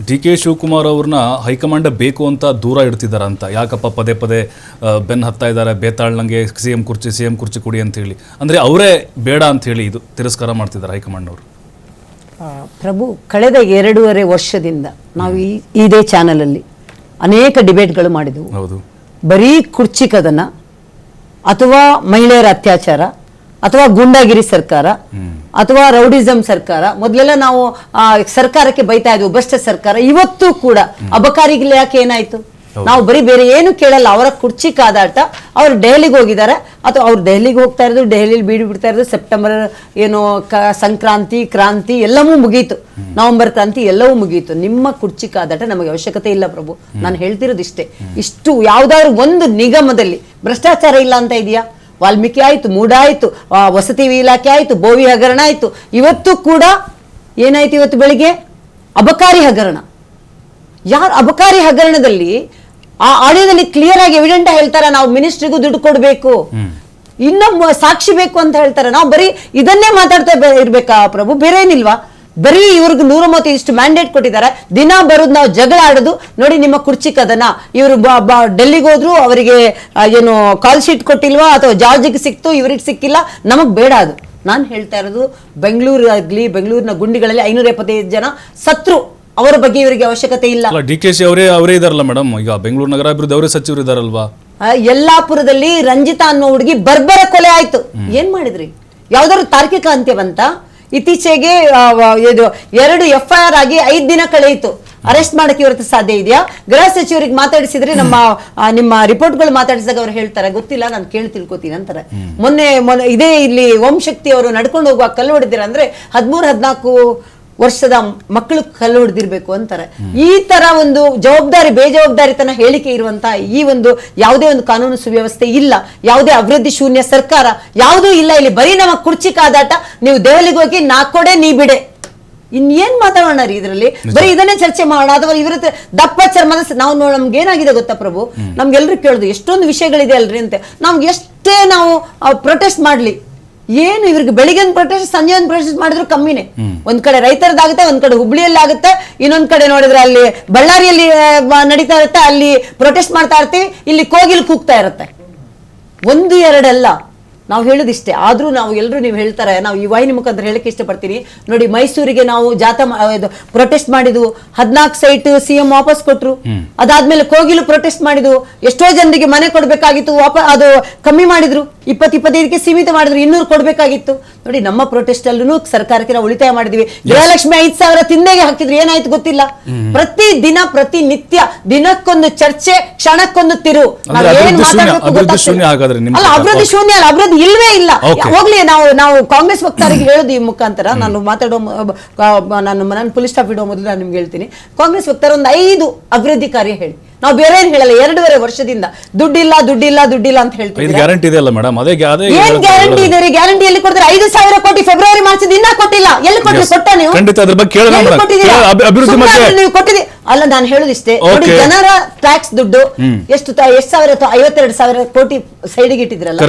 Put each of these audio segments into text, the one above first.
D K Shivakumar ಅವ್ರನ್ನ high command ಬೇಕು ಅಂತ ದೂರ ಇಡ್ತಿದ್ದಾರೆ ಅಂತ. ಯಾಕಪ್ಪ ಪದೇ ಪದೇ ಬೆನ್ನು ಹತ್ತಾ ಇದ್ದಾರೆ, ಬೇತಾಳ್ನಂಗೆ ಸಿ ಎಂ ಕುರ್ಚಿ ಕೊಡಿ ಅಂತ ಹೇಳಿ, ಅಂದರೆ ಅವರೇ ಬೇಡ ಅಂತ ಹೇಳಿ ಇದು ತಿರಸ್ಕಾರ ಮಾಡ್ತಿದ್ದಾರೆ ಹೈಕಮಾಂಡ್ ಅವರು. ಪ್ರಭು, ಕಳೆದ 2.5 ವರ್ಷದಿಂದ ನಾವು ಇದೇ ಚಾನಲಲ್ಲಿ ಅನೇಕ ಡಿಬೇಟ್ಗಳು ಮಾಡಿದೆವು. ಹೌದು, ಬರೀ ಕುರ್ಚಿ ಕದನ ಅಥವಾ ಮಹಿಳೆಯರ ಅತ್ಯಾಚಾರ ಅಥವಾ ಗೂಂಡಾಗಿರಿ ಸರ್ಕಾರ ಅಥವಾ ರೌಡಿಸಂ ಸರ್ಕಾರ, ಮೊದಲೆಲ್ಲ ನಾವು ಸರ್ಕಾರಕ್ಕೆ ಬೈತಾ ಇದ್ವು, ಭ್ರಷ್ಟ ಸರ್ಕಾರ. ಇವತ್ತು ಕೂಡ ಅಬಕಾರಿ ಇಲಾಖೆ ಏನಾಯ್ತು? ನಾವು ಬರೀ ಬೇರೆ ಏನು ಕೇಳಲ್ಲ, ಅವರ ಕುರ್ಚಿ ಕಾದಾಟ. ಅವ್ರು ದೆಹಲಿಗೆ ಹೋಗಿದ್ದಾರೆ, ಅಥವಾ ಅವ್ರು ದೆಹಲಿಗೆ ಹೋಗ್ತಾ ಇರೋದು, ದೆಹಲಿಯಲ್ಲಿ ಬೀಡು ಬಿಡ್ತಾ ಇರೋದು. ಸೆಪ್ಟೆಂಬರ್ ಏನು ಸಂಕ್ರಾಂತಿ, ಕ್ರಾಂತಿ ಎಲ್ಲವೂ ಮುಗೀತು, ನವೆಂಬರ್ ಕ್ರಾಂತಿ ಎಲ್ಲವೂ ಮುಗೀತು. ನಿಮ್ಮ ಕುರ್ಚಿ ಕಾದಾಟ ನಮಗೆ ಅವಶ್ಯಕತೆ ಇಲ್ಲ ಪ್ರಭು. ನಾನು ಹೇಳ್ತಿರೋದು ಇಷ್ಟೇ. ಇಷ್ಟು ಯಾವ್ದಾದ್ರು ಒಂದು ನಿಗಮದಲ್ಲಿ ಭ್ರಷ್ಟಾಚಾರ ಇಲ್ಲ ಅಂತ ಇದೆಯಾ? ವಾಲ್ಮೀಕಿ ಆಯ್ತು, ಮೂಡ ಆಯ್ತು, ವಸತಿ ಇಲಾಖೆ ಆಯ್ತು, ಬೋವಿ ಹಗರಣ ಆಯ್ತು, ಇವತ್ತು ಕೂಡ ಏನಾಯ್ತು? ಇವತ್ತು ಬೆಳಿಗ್ಗೆ ಅಬಕಾರಿ ಹಗರಣ. ಯಾರು ಅಬಕಾರಿ ಹಗರಣದಲ್ಲಿ ಆ ಆಡಿಯೋದಲ್ಲಿ ಕ್ಲಿಯರ್ ಆಗಿ ಎವಿಡೆಂಟ್ ಹೇಳ್ತಾರೆ, ನಾವು ಮಿನಿಸ್ಟ್ರಿಗೂ ದುಡ್ಡು ಕೊಡ್ಬೇಕು, ಇನ್ನ ಸಾಕ್ಷಿ ಬೇಕು ಅಂತ ಹೇಳ್ತಾರೆ. ನಾವು ಬರೀ ಇದನ್ನೇ ಮಾತಾಡ್ತಾ ಇರ್ಬೇಕಾ ಪ್ರಭು? ಬೇರೆ ಏನಿಲ್ವಾ? ಬರೀ ಇವ್ರಿಗೆ 130 ಇಷ್ಟು ಮ್ಯಾಂಡೇಟ್ ಕೊಟ್ಟಿದ್ದಾರೆ, ದಿನ ಬರೋದು ನಾವು ಜಗಳ ಆಡೋದು. ನೋಡಿ ನಿಮ್ಮ ಕುರ್ಚಿ ಕದನ. ಇವರು ಡೆಲ್ಲಿಗೆ ಹೋದ್ರು, ಅವರಿಗೆ ಏನು ಕಾಲ್ ಶೀಟ್ ಕೊಟ್ಟಿಲ್ವಾ, ಅಥವಾ ಜಾರ್ಜಿಗೆ ಸಿಕ್ತು, ಇವ್ರಿಗೆ ಸಿಕ್ಕಿಲ್ಲ, ನಮಗ್ ಬೇಡ ಅದು. ನಾನು ಹೇಳ್ತಾ ಇರೋದು, ಬೆಂಗಳೂರು ಆಗ್ಲಿ, ಬೆಂಗಳೂರಿನ ಗುಂಡಿಗಳಲ್ಲಿ 575 ಜನ ಸತ್ರು, ಅವರ ಬಗ್ಗೆ ಇವರಿಗೆ ಅವಶ್ಯಕತೆ ಇಲ್ಲ. ಡಿ ಕೆ ಶಿ ಅವರೇ ಇದಾರಲ್ಲ ಮೇಡಮ್, ಈಗ ಬೆಂಗಳೂರು ನಗರಾಭಿವೃದ್ಧಿ ಅವರೇ ಸಚಿವರು ಇದಾರಲ್ವಾ? ಯಲ್ಲಾಪುರದಲ್ಲಿ ರಂಜಿತಾ ಅನ್ನೋ ಹುಡುಗಿ ಬರ್ಬರ ಕೊಲೆ ಆಯ್ತು. ಏನ್ ಮಾಡಿದ್ರಿ? ಯಾವ್ದಾದ್ರು ತಾರ್ಕಿಕ ಅಂತ್ಯ ಬಂತ? ಇತ್ತೀಚೆಗೆ 2 FIR ಆಗಿ 5 ದಿನ ಕಳೆಯಿತು. ಅರೆಸ್ಟ್ ಮಾಡಕ್ಕೆ ಇವತ್ತು ಸಾಧ್ಯ ಇದೆಯಾ? ಗೃಹ ಸಚಿವರಿಗೆ ಮಾತಾಡಿಸಿದ್ರೆ, ನಿಮ್ಮ ರಿಪೋರ್ಟ್ಗಳು ಮಾತಾಡಿಸಿದಾಗ ಅವ್ರು ಹೇಳ್ತಾರೆ, ಗೊತ್ತಿಲ್ಲ, ನಾನು ಕೇಳಿ ತಿಳ್ಕೊತೀನಿ ಅಂತಾರೆ. ಮೊನ್ನೆ ಇದೇ ಇಲ್ಲಿ ಓಂ ಶಕ್ತಿ ಅವರು ನಡ್ಕೊಂಡು ಹೋಗುವ ಕಲ್ಲು ಹೊಡೆದಿರ ಅಂದ್ರೆ 13-14 ವರ್ಷದ ಮಕ್ಕಳು ಕಲ್ಲು ಹೊಡೆದಿರ್ಬೇಕು ಅಂತಾರೆ. ಈ ತರ ಒಂದು ಬೇಜವಾಬ್ದಾರಿತನ ಹೇಳಿಕೆ ಇರುವಂತಹ ಈ ಒಂದು ಯಾವುದೇ ಒಂದು ಕಾನೂನು ಸುವ್ಯವಸ್ಥೆ ಇಲ್ಲ, ಯಾವುದೇ ಅಭಿವೃದ್ಧಿ ಶೂನ್ಯ ಸರ್ಕಾರ ಯಾವುದೂ ಇಲ್ಲ ಇಲ್ಲಿ. ಬರೀ ನಮ್ಮ ಕುರ್ಚಿ ಕಾದಾಟ. ನೀವು ದೆಹಲಿಗೆ ಹೋಗಿ ನಾ ಕೊಡೆ ನೀ ಬಿಡೆ, ಇನ್ನೇನ್ ಮಾತಾಡೋಣ ರೀ ಇದರಲ್ಲಿ? ಬರೀ ಇದನ್ನೇ ಚರ್ಚೆ ಮಾಡೋಣ, ಅಥವಾ ಇವ್ರ ದಪ್ಪ ಚರ್ಮದ ನಮ್ಗೆ ಏನಾಗಿದೆ ಗೊತ್ತಾ ಪ್ರಭು? ನಮ್ಗೆಲ್ರು ಕೇಳುದು ಎಷ್ಟೊಂದು ವಿಷಯಗಳಿದೆ ಅಲ್ರಿ ಅಂತ. ನಮ್ಗೆ ಎಷ್ಟೇ ನಾವು ಪ್ರೊಟೆಸ್ಟ್ ಮಾಡ್ಲಿ, ಏನು ಇವ್ರಿಗೆ ಬೆಳಿಗ್ಗೆ ಒಂದು ಪ್ರೊಟೆಸ್ಟ್, ಸಂಜೆ ಒಂದು ಪ್ರೊಟೆಸ್ಟ್ ಮಾಡಿದ್ರು ಕಮ್ಮಿನೇ. ಒಂದ್ ಕಡೆ ರೈತರದಾಗುತ್ತೆ, ಒಂದ್ ಕಡೆ ಹುಬ್ಳಿಯಲ್ಲಿ ಆಗುತ್ತೆ, ಇನ್ನೊಂದ್ ಕಡೆ ನೋಡಿದ್ರೆ ಅಲ್ಲಿ ಬಳ್ಳಾರಿಯಲ್ಲಿ ನಡೀತಾ ಇರುತ್ತೆ, ಅಲ್ಲಿ ಪ್ರೊಟೆಸ್ಟ್ ಮಾಡ್ತಾ ಇರ್ತೀವಿ, ಇಲ್ಲಿ ಕೋಗಿಲ್ ಕೂಗ್ತಾ ಇರುತ್ತೆ. 1-2 ಅಲ್ಲ, ನಾವು ಹೇಳುದಿಷ್ಟೇ. ಆದ್ರೂ ನಾವು ಎಲ್ಲರೂ ನೀವು ಹೇಳ್ತಾರೆ, ನಾವು ಈ ವಾಹಿನಿ ಮುಖಾಂತರ ಹೇಳಕ್ಕೆ ಇಷ್ಟಪಡ್ತೀನಿ ನೋಡಿ. ಮೈಸೂರಿಗೆ ನಾವು ಪ್ರೊಟೆಸ್ಟ್ ಮಾಡಿದ್ವು, 14 ಸೈಟ್ CM ವಾಪಸ್ ಕೊಟ್ರು. ಅದಾದ್ಮೇಲೆ ಕೋಗಿಲು ಪ್ರೊಟೆಸ್ಟ್ ಮಾಡಿದ್ವು, ಎಷ್ಟೋ ಜನರಿಗೆ ಮನೆ ಕೊಡ್ಬೇಕಾಗಿತ್ತು, ಅದು ಕಮ್ಮಿ ಮಾಡಿದ್ರು, 20-25ಕ್ಕೆ ಸೀಮಿತ ಮಾಡಿದ್ರು, 200 ಕೊಡ್ಬೇಕಾಗಿತ್ತು. ನೋಡಿ ನಮ್ಮ ಪ್ರೊಟೆಸ್ಟ್ ಅಲ್ಲೂ ಸರ್ಕಾರಕ್ಕೆ ನಾವು ಉಳಿತಾಯ ಮಾಡಿದ್ವಿ. ಗೃಹಲಕ್ಷ್ಮಿ 5,000 ತಿಂದೆಗೆ ಹಾಕಿದ್ರು, ಏನಾಯ್ತು ಗೊತ್ತಿಲ್ಲ. ಪ್ರತಿ ದಿನ ಪ್ರತಿನಿತ್ಯ ದಿನಕ್ಕೊಂದು ಚರ್ಚೆ, ಕ್ಷಣಕ್ಕೊಂದು ತಿರು. ಅಭಿವೃದ್ಧಿ ಶೂನ್ಯ ಅಲ್ಲ, ಅಭಿವೃದ್ಧಿ ಇಲ್ವೇ ಇಲ್ಲ. ಹೋಗ್ಲಿ, ನಾವು ಕಾಂಗ್ರೆಸ್ ವಕ್ತಾರಿಗೆ ಹೇಳೋದು ಈ ಮುಖಾಂತರ, ನಾನು ಪೊಲೀಸ್ ಸ್ಟಾಫ್ ಇಡೋ ಮೊದಲು ನಾನು ನಿಮ್ಗೆ ಹೇಳ್ತೀನಿ, ಕಾಂಗ್ರೆಸ್ ವಕ್ತಾರ ಒಂದು 5 ಅಭಿವೃದ್ಧಿ ಕಾರ್ಯ ಹೇಳಿ. ನಾವು ಬೇರೆ ಏನ್ ಹೇಳಲ್ಲ. 2.5 ವರ್ಷದಿಂದ ದುಡ್ಡಿಲ್ಲ ಅಂತ ಹೇಳ್ತೀವಿ. ಗ್ಯಾರಂಟಿ ಇದೆ ಅಲ್ಲ ಮೇಡಮ್? ಅದೇ ಏನ್ ಗ್ಯಾರಂಟಿ ಇದೆ ರೀ? ಗ್ಯಾರಂಟಿ ಎಲ್ಲಿ ಕೊಡ್ತಾರೆ? 5,000 ಕೋಟಿ ಫೆಬ್ರವರಿ ಮಾರ್ಚ್ ಇನ್ನ ಕೊಟ್ಟಿಲ್ಲ. ಎಲ್ಲಿ ಕೊಟ್ಟಿ? ಕೊಟ್ಟ ನೀವು? ನೀವು ಕೊಟ್ಟಿದ್ದೀರಿ ಅಲ್ಲ? ನಾನು ಹೇಳುದಿಷ್ಟೇ ನೋಡಿ, ಜನರ ಟ್ಯಾಕ್ಸ್ ದುಡ್ಡು ಎಷ್ಟು 52,000 ಕೋಟಿ ಸೈಡಿಗೆ ಇಟ್ಟಿದ್ರಲ್ಲ,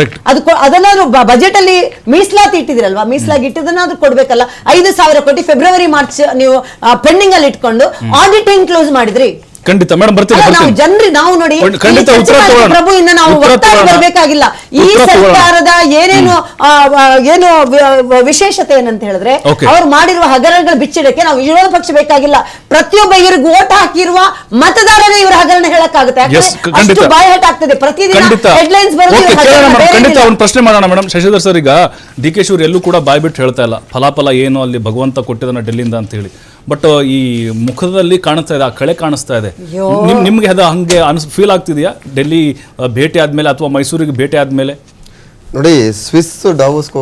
ಅದನ್ನಾದ್ರೂ ಬಜೆಟ್ ಅಲ್ಲಿ ಮೀಸಲಾತಿ ಇಟ್ಟಿದ್ರಲ್ವಾ? ಮೀಸಲಾಗಿ ಇಟ್ಟಿದ್ದನ್ನಾದ್ರೂ ಕೊಡ್ಬೇಕಲ್ಲ. 5,000 ಕೋಟಿ ಫೆಬ್ರವರಿ ಮಾರ್ಚ್ ನೀವು ಪೆಂಡಿಂಗ್ ಅಲ್ಲಿ ಇಟ್ಕೊಂಡು ಆಡಿಟಿಂಗ್ ಕ್ಲೋಸ್ ಮಾಡಿದ್ರಿ. ಖಂಡಿತ ಮೇಡಮ್, ಬರ್ತೀನಿ. ನಾವು ನೋಡಿ ಪ್ರಭು, ಇನ್ನು ನಾವು ಬರ್ಬೇಕಾಗಿಲ್ಲ. ಈ ಸರ್ಕಾರದ ಏನು ವಿಶೇಷತೆ ಏನಂತ ಹೇಳಿದ್ರೆ, ಅವ್ರು ಮಾಡಿರುವ ಹಗರಣಗಳು ಬಿಚ್ಚಿಡಕ್ಕೆ ನಾವು ವಿರೋಧ ಪಕ್ಷ ಬೇಕಾಗಿಲ್ಲ. ಪ್ರತಿಯೊಬ್ಬ ಇವ್ರಿಗೆ ವೋಟ್ ಹಾಕಿರುವ ಮತದಾರರೇ ಇವ್ರ ಹಗರಣ ಹೇಳಕ್ಕಾಗುತ್ತೆ. ಬಾಯ್ ಹಟ್ ಆಗ್ತದೆ ಪ್ರತಿದಿನ ಹೆಡ್ಲೈನ್ಸ್ ಖಂಡಿತ ಒಂದು ಪ್ರಶ್ನೆ ಮಾಡೋಣ ಮೇಡಮ್. ಶಶಿಧರ್ ಸರ್, ಈಗ ಡಿ ಕೆ ಶಿವರು ಎಲ್ಲೂ ಕೂಡ ಬಾಯ್ ಬಿಟ್ಟು ಹೇಳ್ತಾ ಇಲ್ಲ ಫಲಾಫಲ ಏನು ಅಲ್ಲಿ ಭಗವಂತ ಕೊಟ್ಟಿದ್ದಾನೆ ಡೆಲ್ಲಿಯಿಂದ ಅಂತ ಹೇಳಿ. ಬಟ್ ಈ ಮುಖದಲ್ಲಿ ಕಾಣಿಸ್ತಾ ಇದೆ, ಆ ಕಳೆ ಕಾಣಿಸ್ತಾ ಇದೆ. ನಿಮ್ಗೆ ಅದು ಹಂಗೆ ಫೀಲ್ ಆಗ್ತಿದೆಯಾ ಡೆಲ್ಲಿ ಭೇಟಿ ಆದ್ಮೇಲೆ ಅಥವಾ ಮೈಸೂರಿಗೆ ಭೇಟಿ ಆದ್ಮೇಲೆ? ನೋಡಿ, ಸ್ವಿಸ್ ಡಾವೋಸ್ಗೆ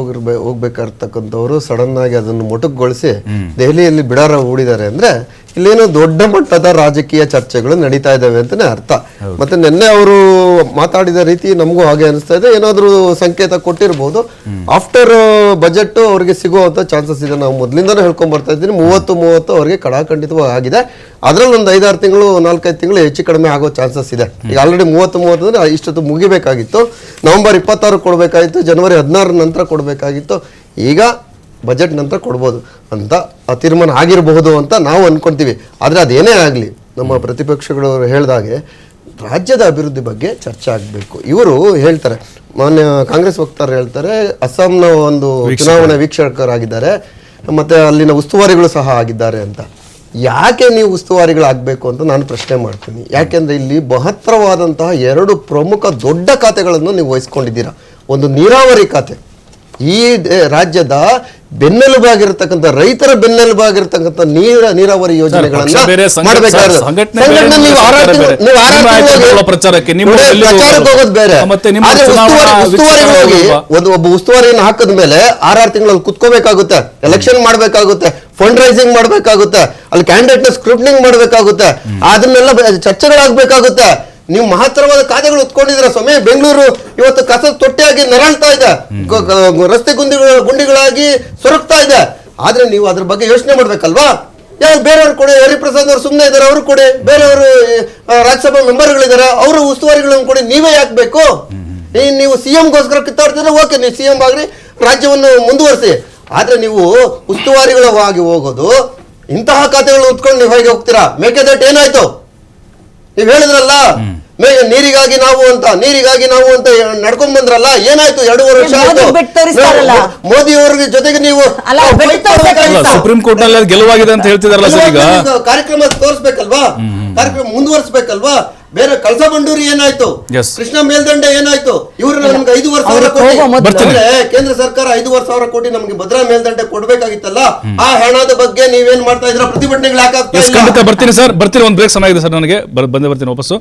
ಹೋಗ್ಬೇಕಾರ್ತಕ್ಕಂಥವ್ರು ಸಡನ್ ಆಗಿ ಅದನ್ನು ಮೊಟಕುಗೊಳಿಸಿ ದೆಹಲಿಯಲ್ಲಿ ಬಿಡಾರ ಹೂಡಿದ್ದಾರೆ ಅಂದ್ರೆ ಇಲ್ಲೇನೋ ದೊಡ್ಡ ಮಟ್ಟದ ರಾಜಕೀಯ ಚರ್ಚೆಗಳು ನಡೀತಾ ಇದಾವೆ ಅಂತಾನೆ ಅರ್ಥ. ಮತ್ತೆ ನಿನ್ನೆ ಅವರು ಮಾತಾಡಿದ ರೀತಿ ನಮಗೂ ಹಾಗೆ ಅನಿಸ್ತಾ ಇದೆ, ಏನಾದ್ರೂ ಸಂಕೇತ ಕೊಟ್ಟಿರ್ಬೋದು. ಆಫ್ಟರ್ ಬಜೆಟ್ ಅವ್ರಿಗೆ ಸಿಗುವಂತ ಚಾನ್ಸಸ್ ಇದೆ. ನಾವು ಮೊದಲಿಂದಾನೇ ಹೇಳ್ಕೊಂಡ್ ಬರ್ತಾ ಇದ್ದೀನಿ, 30 ಅವ್ರಿಗೆ ಕಡಾಖಂಡಿತವಾಗಿ ಆಗಿದೆ. ಅದ್ರಲ್ಲಿ ಒಂದು 5-6 ತಿಂಗಳು 4-5 ತಿಂಗಳು ಹೆಚ್ಚು ಕಡಿಮೆ ಆಗೋ ಚಾನ್ಸಸ್ ಇದೆ. ಈಗ ಆಲ್ರೆಡಿ 30 ಅಂದ್ರೆ ಇಷ್ಟೊತ್ತು ಮುಗಿಬೇಕಾಗಿತ್ತು. ನವೆಂಬರ್ 26 ಕೊಡ್ಬೇಕಾಗಿತ್ತು, ಜನವರಿ 16 ನಂತರ ಕೊಡ್ಬೇಕಾಗಿತ್ತು. ಈಗ ಬಜೆಟ್ ನಂತರ ಕೊಡ್ಬೋದು ಅಂತ ಆ ತೀರ್ಮಾನ ಆಗಿರಬಹುದು ಅಂತ ನಾವು ಅನ್ಕೊಂತೀವಿ. ಆದರೆ ಅದೇನೇ ಆಗಲಿ, ನಮ್ಮ ಪ್ರತಿಪಕ್ಷಗಳು ಹೇಳಿದಾಗೆ ರಾಜ್ಯದ ಅಭಿವೃದ್ಧಿ ಬಗ್ಗೆ ಚರ್ಚೆ ಆಗಬೇಕು. ಇವರು ಹೇಳ್ತಾರೆ, ಮಾನ್ಯ ಕಾಂಗ್ರೆಸ್ ವಕ್ತಾರರು ಹೇಳ್ತಾರೆ, ಅಸ್ಸಾಂನ ಒಂದು ಚುನಾವಣಾ ವೀಕ್ಷಕರಾಗಿದ್ದಾರೆ ಮತ್ತೆ ಅಲ್ಲಿನ ಉಸ್ತುವಾರಿಗಳು ಸಹ ಆಗಿದ್ದಾರೆ ಅಂತ. ಯಾಕೆ ನೀವು ಉಸ್ತುವಾರಿಗಳಾಗಬೇಕು ಅಂತ ನಾನು ಪ್ರಶ್ನೆ ಮಾಡ್ತೀನಿ. ಯಾಕೆಂದ್ರೆ ಇಲ್ಲಿ ಮಹತ್ತರವಾದಂತಹ 2 ಪ್ರಮುಖ ದೊಡ್ಡ ಖಾತೆಗಳನ್ನು ನೀವು ವಹಿಸ್ಕೊಂಡಿದ್ದೀರಾ. ಒಂದು ನೀರಾವರಿ ಖಾತೆ, ಈ ರಾಜ್ಯದ ಬೆನ್ನೆಲುಬಾಗಿರ್ತಕ್ಕಂಥ, ರೈತರ ಬೆನ್ನೆಲುಬಾಗಿರ್ತಕ್ಕಂಥ ನೀರಾವರಿ ಯೋಜನೆಗಳನ್ನ ಮಾಡಬೇಕಾದ್ರೆ ಪ್ರಚಾರಕ್ಕೆ ಹೋಗೋದು ಬೇರೆ. ಉಸ್ತುವಾರಿಗೆ ಹೋಗಿ ಒಬ್ಬ ಉಸ್ತುವಾರಿಯನ್ನು ಹಾಕಿದ ಮೇಲೆ 6 ತಿಂಗಳಲ್ಲಿ ಕುತ್ಕೋಬೇಕಾಗುತ್ತೆ, ಎಲೆಕ್ಷನ್ ಮಾಡ್ಬೇಕಾಗುತ್ತೆ, ಫಂಡ್ ರೈಸಿಂಗ್ ಮಾಡ್ಬೇಕಾಗುತ್ತೆ, ಅಲ್ಲಿ ಕ್ಯಾಂಡಿಡೇಟ್ ನ ಸ್ಕ್ರೂಟನಿಂಗ್ ಮಾಡ್ಬೇಕಾಗುತ್ತೆ, ಅದನ್ನೆಲ್ಲ ಚರ್ಚೆಗಳಾಗಬೇಕಾಗುತ್ತೆ. ನೀವು ಮಹತ್ತರವಾದ ಖಾತೆಗಳು ಉತ್ಕೊಂಡಿದ್ದೀರಾ ಸ್ವಾಮಿ. ಬೆಂಗಳೂರು ಇವತ್ತು ಕಸದ ತೊಟ್ಟಿಯಾಗಿ ನರಳ್ತಾ ಇದೆ, ರಸ್ತೆ ಗುಂಡಿಗಳಾಗಿ ಸೊರಗ್ತಾ ಇದೆ. ಆದ್ರೆ ನೀವು ಅದ್ರ ಬಗ್ಗೆ ಯೋಚನೆ ಮಾಡ್ಬೇಕಲ್ವಾ? ಬೇರೆಯವ್ರು ಕೊಡಿ, ಹರಿಪ್ರಸಾದ್ ಅವರು ಸುಮ್ಮನೆ ಇದ್ದಾರೆ, ಅವರು ಕೊಡಿ. ಬೇರೆಯವರು ರಾಜ್ಯಸಭಾ ಮೆಂಬರ್ಗಳಿದ್ದಾರೆ, ಅವರು ಉಸ್ತುವಾರಿಗಳನ್ನು ಕೊಡಿ. ನೀವೇ ಯಾಕಬೇಕು? ನೀವು ಸಿಎಂಗೋಸ್ಕರ ಕಿತ್ತಾಡ್ತಿದ್ರೆ ಓಕೆ, ನೀವು ಸಿಎಂ ಆಗ್ರಿ, ರಾಜ್ಯವನ್ನು ಮುಂದುವರಿಸಿ. ಆದ್ರೆ ನೀವು ಉಸ್ತುವಾರಿಗಳಾಗಿ ಹೋಗೋದು, ಇಂತಹ ಖಾತೆಗಳು ಉತ್ಕೊಂಡು ನೀವು ಹೇಗೆ ಹೋಗ್ತೀರಾ? ಮೇಕೆದಾಟು ಏನಾಯ್ತು? ನೀವ್ ಹೇಳಿದ್ರಲ್ಲ, ನೀರಿಗಾಗಿ ನಾವು ಅಂತ ನಡ್ಕೊಂಡ್ ಬಂದ್ರಲ್ಲ, ಏನಾಯ್ತು? 2.5 ವರ್ಷ ಆಯ್ತು. ಮೋದಿ ಅವ್ರಿಗೆ ಜೊತೆಗೆ ನೀವು ಸುಪ್ರೀಂ ಕೋರ್ಟ್ ನಲ್ಲಿ ಗೆಲುವಾಗಿದೆ ಅಂತ ಹೇಳ್ತಿದಾರಲ್ಲ ಸರ್. ಈಗ ಕಾರ್ಯಕ್ರಮ ತೋರಿಸ್ಬೇಕಲ್ವಾ? ಕಾರ್ಯಕ್ರಮ ಮುಂದುವರಿಸಬೇಕಲ್ವಾ? ಬೇರೆ ಕಳಸಾ ಬಂಡೂರಿ ಏನಾಯ್ತು? ಕೃಷ್ಣ ಮೇಲ್ದಂಡೆ ಏನಾಯ್ತು? ಇವರು ನಮ್ಗೆ 5,000 ಕೋಟಿ ಕೇಂದ್ರ ಸರ್ಕಾರ 5,000 ಕೋಟಿ ನಮ್ಗೆ ಭದ್ರಾ ಮೇಲ್ದಂಡೆ ಕೊಡ್ಬೇಕಾಗಿತ್ತಲ್ಲ, ಆ ಹಣದ ಬಗ್ಗೆ ನೀವೇನ್ ಮಾಡ್ತಾ ಇದ್ರ? ಪ್ರತಿಭಟನೆಗಳು ಯಾಕೆ ಆಗ್ತಾ ಇಲ್ಲ? ಖಂಡಿತ ಬರ್ತೀನಿ ಸರ್, ಬರ್ತೀನಿ. ಒಂದು ಬ್ರೇಕ್ ಸಮಯ ಇದೆ ಸರ್, ನನಗೆ ಬರ್ತೀನಿ ವಾಪಸ್ಸು.